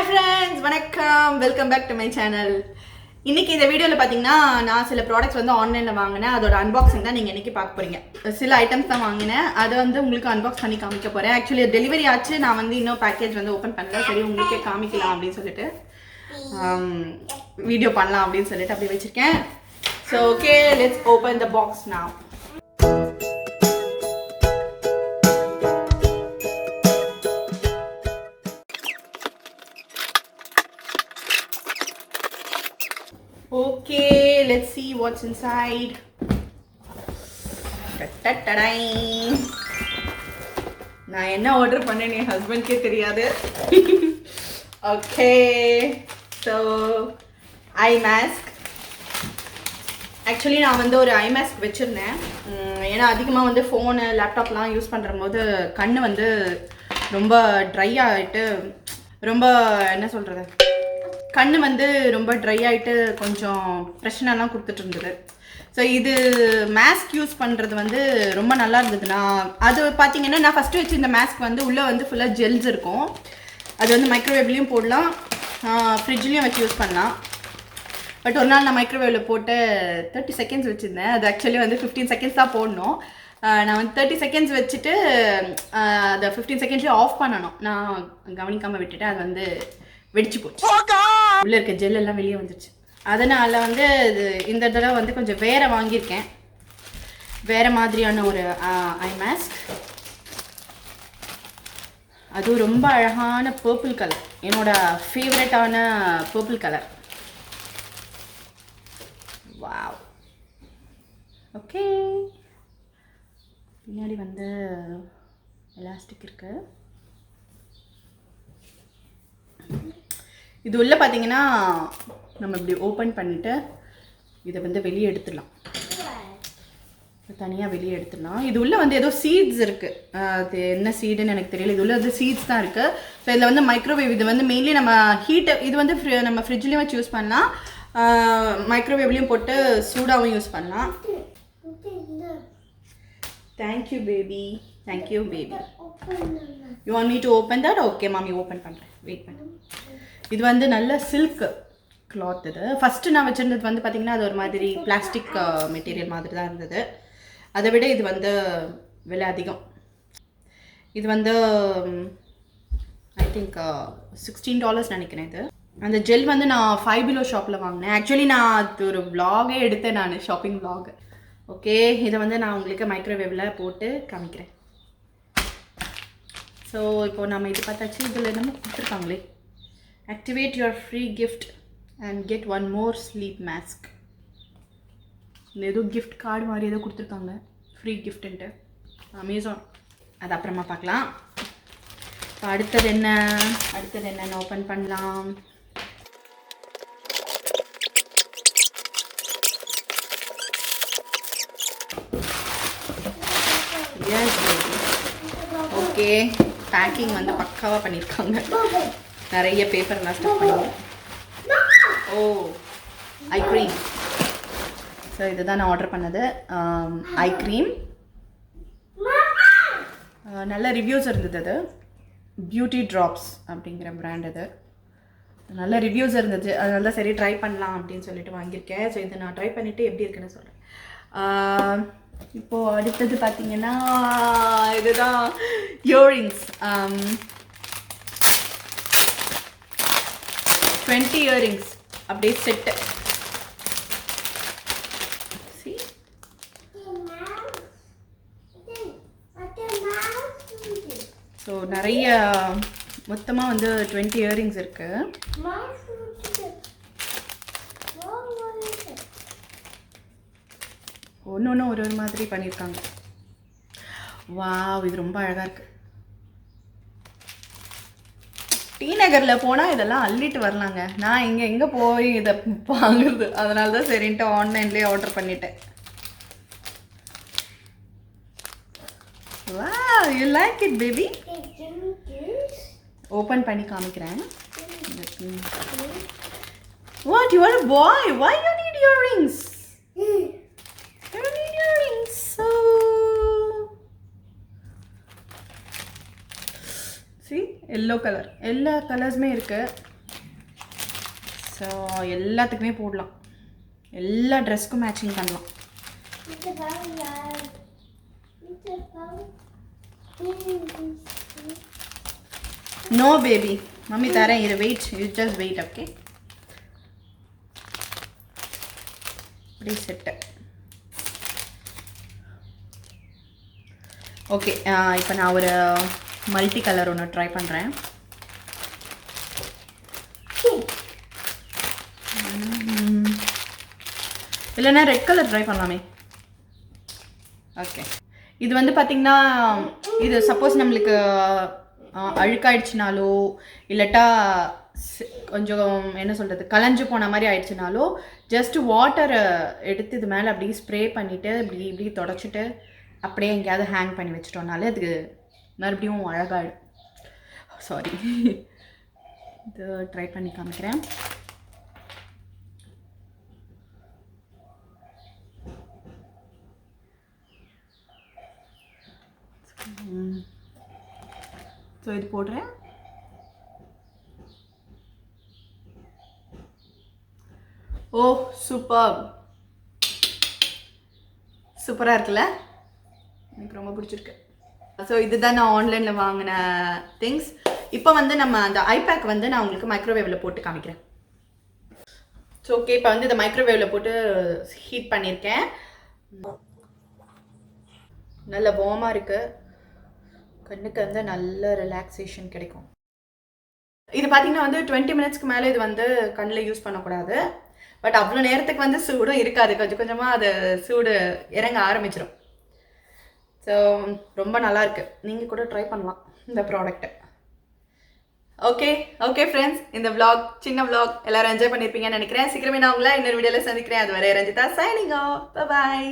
friends, வணக்கம். Welcome back to my channel. இன்னைக்கு இந்த வீடியோவில் பார்த்தீங்கன்னா நான் சில ப்ராடக்ட்ஸ் வந்து ஆன்லைனில் வாங்கினேன். அதோட அன்பாக்சிங் தான் நீங்கள் இன்னைக்கு பார்க்க போறீங்க. சில ஐட்டம்ஸ் தான் வாங்கினேன், அதை வந்து உங்களுக்கு அன்பாக்ஸ் பண்ணி காமிக்க போகிறேன். ஆக்சுவலி டெலிவரி ஆச்சு, நான் வந்து இன்னும் பேக்கேஜ் வந்து ஓப்பன் பண்ணல. சரி உங்களுக்கே காமிக்கலாம் அப்படின்னு சொல்லிட்டு வீடியோ பண்ணலாம் அப்படின்னு சொல்லிட்டு அப்படி வச்சுருக்கேன். So okay, let's open the box now. Okay, let's see what's inside. நான் என்ன ஆர்டர் பண்ணேன்னு என் ஹஸ்பண்ட்கே தெரியாது. Okay, so eye mask. Actually நான் வந்து ஒரு ஐ மாஸ்க் வச்சுருந்தேன். ஏன்னா அதிகமாக வந்து ஃபோனு லேப்டாப்லாம் யூஸ் பண்ணுற போது கண் வந்து ரொம்ப ட்ரை ஆகிட்டு, ரொம்ப என்ன சொல்கிறது, கண் வந்து ரொம்ப ட்ரை ஆகிட்டு கொஞ்சம் பிரச்சனைலாம் கொடுத்துட்டு இருந்தது. ஸோ இது மாஸ்க் யூஸ் பண்ணுறது வந்து ரொம்ப நல்லா இருந்தது. நான் அது பார்த்தீங்கன்னா நான் ஃபஸ்ட்டு வச்சு இந்த மாஸ்க் வந்து உள்ளே வந்து ஃபுல்லாக ஜெல்ஸ் இருக்கும். அது வந்து மைக்ரோவேவ்லேயும் போடலாம், ஃப்ரிட்ஜ்லேயும் வச்சு யூஸ் பண்ணலாம். பட் ஒரு நாள் நான் மைக்ரோவேவில் போட்டு 30 செகண்ட்ஸ் வச்சுருந்தேன். அது ஆக்சுவலி வந்து 15 செகண்ட்ஸ் தான் போடணும். நான் வந்து 30 செகண்ட்ஸ் வச்சுட்டு அதை 15 செகண்ட்லேயே ஆஃப் பண்ணணும். நான் கவனிக்காமல் விட்டுட்டேன். அது வந்து வெடிச்சு போச்சு, உள்ளே இருக்க ஜெல் எல்லாம் வெளியே வந்துச்சு. அதனால் வந்து இந்த தடவை வந்து கொஞ்சம் வேறு வாங்கியிருக்கேன், வேறு மாதிரியான ஒரு ஐ மாஸ்க். அதுவும் ரொம்ப அழகான பர்பிள் கலர், என்னோட ஃபேவரட்டான பர்பிள் கலர். வாவ். ஓகே, பின்னாடி வந்து எலாஸ்டிக் இருக்கு. இது உள்ள பார்த்தீங்கன்னா நம்ம இப்படி ஓப்பன் பண்ணிவிட்டு இதை வந்து வெளியே எடுத்துடலாம், தனியாக வெளியே எடுத்துடலாம். இது உள்ளே வந்து ஏதோ சீட்ஸ் இருக்குது, அது என்ன சீடுன்னு எனக்கு தெரியல. இது உள்ள வந்து சீட்ஸ் தான் இருக்குது. ஸோ இதில் வந்து மைக்ரோவேவ், இது வந்து மெயின்லி நம்ம ஹீட்டை, இது வந்து நம்ம ஃப்ரிட்ஜ்லேயும் வச்சு யூஸ் பண்ணலாம், மைக்ரோவேவ்லேயும் போட்டு சூடாகவும் யூஸ் பண்ணலாம். Thank you baby, thank you baby. You want me to open that? Okay மாமி, ஓப்பன் பண்ணுறேன், வெயிட் பண்ணு. இது வந்து நல்ல சில்க் கிளாத். இது ஃபஸ்ட்டு நான் வச்சுருந்தது வந்து பார்த்திங்கன்னா அது ஒரு மாதிரி பிளாஸ்டிக் மெட்டீரியல் மாதிரி தான் இருந்தது. அதை விட இது வந்து விலை அதிகம். இது வந்து ஐ திங்க் $16 நினைக்கிறேன். இது அந்த ஜெல் வந்து நான் 5 Below ஷாப்பில் வாங்கினேன். ஆக்சுவலி நான் அது ஒரு விலாகே எடுத்தேன், நான் ஷாப்பிங் விலாக். ஓகே, இதை வந்து நான் உங்களுக்கு மைக்ரோவேவில் போட்டு காமிக்கிறேன். ஸோ இப்போது நம்ம இது பார்த்தாச்சு. இதில் என்னமோ கொடுத்துருக்காங்களே, activate your free gift and get one more sleep mask. ஏதோ gift card மாதிரி ஏதோ கொடுத்துருக்காங்க, ஃப்ரீ கிஃப்ட்டுன்ட்டு, அமேசான். அது அப்புறமா பார்க்கலாம். அடுத்தது என்னன்னு ஓப்பன் பண்ணலாம். S, okay. பேக்கிங் வந்து பக்காவாக பண்ணியிருக்காங்க, நிறைய பேப்பர்லாம் ஸ்டஃப் பண்ணி. ஓ, ஐ க்ரீம். ஸோ இதுதான் நான் ஆர்டர் பண்ணது, ஐ க்ரீம். நல்ல ரிவ்யூஸ் இருந்தது. அது பியூட்டி ட்ராப்ஸ் அப்படிங்கிற பிராண்ட். அது நல்ல ரிவ்யூஸ் இருந்துச்சு, அதனால தான் சரி ட்ரை பண்ணலாம் அப்படின்னு சொல்லிட்டு வாங்கியிருக்கேன். ஸோ இதை நான் ட்ரை பண்ணிவிட்டு எப்படி இருக்குன்னு சொல்கிறேன். இப்போது அடுத்தது பார்த்தீங்கன்னா இதுதான் இயரிங்ஸ். 20 இயரிங்ஸ் அப்படியே செட்டு. ஸோ நிறைய மொத்தமாக வந்து 20 இயரிங்ஸ் இருக்கு. ஒன்று ஒரு மாதிரி பண்ணியிருக்காங்க. வாவ், இது ரொம்ப அழகாக இருக்குது. டி நகரில் போனால் இதெல்லாம் அள்ளிட்டு வரலாங்க. நான் எங்கே போய் இதை வாங்குறது, அதனால தான் சரின்ட்டு ஆன்லைன்லேயே ஆர்டர் பண்ணிட்டேன். Wow, you like it baby? Open பண்ணி காமிக்கிறேன். What, you are a boy? Why you need earrings? You need earrings. So see, yellow color, எல்லா கலர்ஸுமே இருக்குது. ஸோ எல்லாத்துக்குமே போடலாம், எல்லா ட்ரெஸ்க்கும் மேட்சிங் பண்ணலாம். நோ பேபி, மம்மி தரேன், இது wait, you just wait. Okay, இப்படி செட்டு. ஓகே, இப்போ நான் ஒரு மல்டி கலர் ஒன்று ட்ரை பண்ணுறேன். இல்லைன்னா ரெட் கலர் ட்ரை பண்ணலாமே. ஓகே, இது வந்து பார்த்திங்கன்னா, இது சப்போஸ் நம்மளுக்கு அழுக்காயிடுச்சுனாலோ இல்லாட்டா கொஞ்சம் என்ன சொல்கிறது கலைஞ்சு போன மாதிரி ஆயிடுச்சுனாலோ ஜஸ்ட் வாட்டரை எடுத்து இது மேலே அப்படியே ஸ்ப்ரே பண்ணிவிட்டு இப்படி தொடச்சிட்டு அப்படியே எங்கேயாவது ஹேங் பண்ணி வச்சிட்டோம்னாலே அதுக்கு மறுபடியும் அழகாயிடும். சாரி, இது ட்ரை பண்ணி காமிக்கிறேன். ஸோ இது போடுறேன். ஓ சூப்பர், சூப்பராக இருக்குல்ல, எனக்கு ரொம்ப பிடிச்சிருக்கு. ஸோ இதுதான் நான் ஆன்லைனில் வாங்கின திங்ஸ். இப்போ வந்து நம்ம அந்த ஐபேக் வந்து நான் உங்களுக்கு மைக்ரோவேவில் போட்டு காமிக்கிறேன். ஸோ ஓகே, இப்போ வந்து இந்த மைக்ரோவேவில் போட்டு ஹீட் பண்ணியிருக்கேன். நல்ல வார்மாக இருக்குது, கண்ணுக்கு வந்து நல்ல ரிலாக்ஸேஷன் கிடைக்கும். இது பார்த்தீங்கன்னா வந்து 20 மினிட்ஸ்க்கு மேலே இது வந்து கண்ணில் யூஸ் பண்ணக்கூடாது. பட் அவ்வளோ நேரத்துக்கு வந்து சூடும் இருக்காது, கொஞ்சம் கொஞ்சமாக அது சூடு இறங்க ஆரம்பிச்சிடும். ஸோ ரொம்ப நல்லாயிருக்கு, நீங்கள் கூட ட்ரை பண்ணலாம் இந்த ப்ராடக்ட்டை. ஓகே ஓகே ஃப்ரெண்ட்ஸ், இந்த vlog சின்ன vlog எல்லோரும் என்ஜாய் பண்ணியிருப்பீங்கன்னு நினைக்கிறேன். சீக்கிரமே நான் உங்களை இன்னொரு வீடியோவில் சந்திக்கிறேன். அது வரை Ranjitha signing off. Bye bye.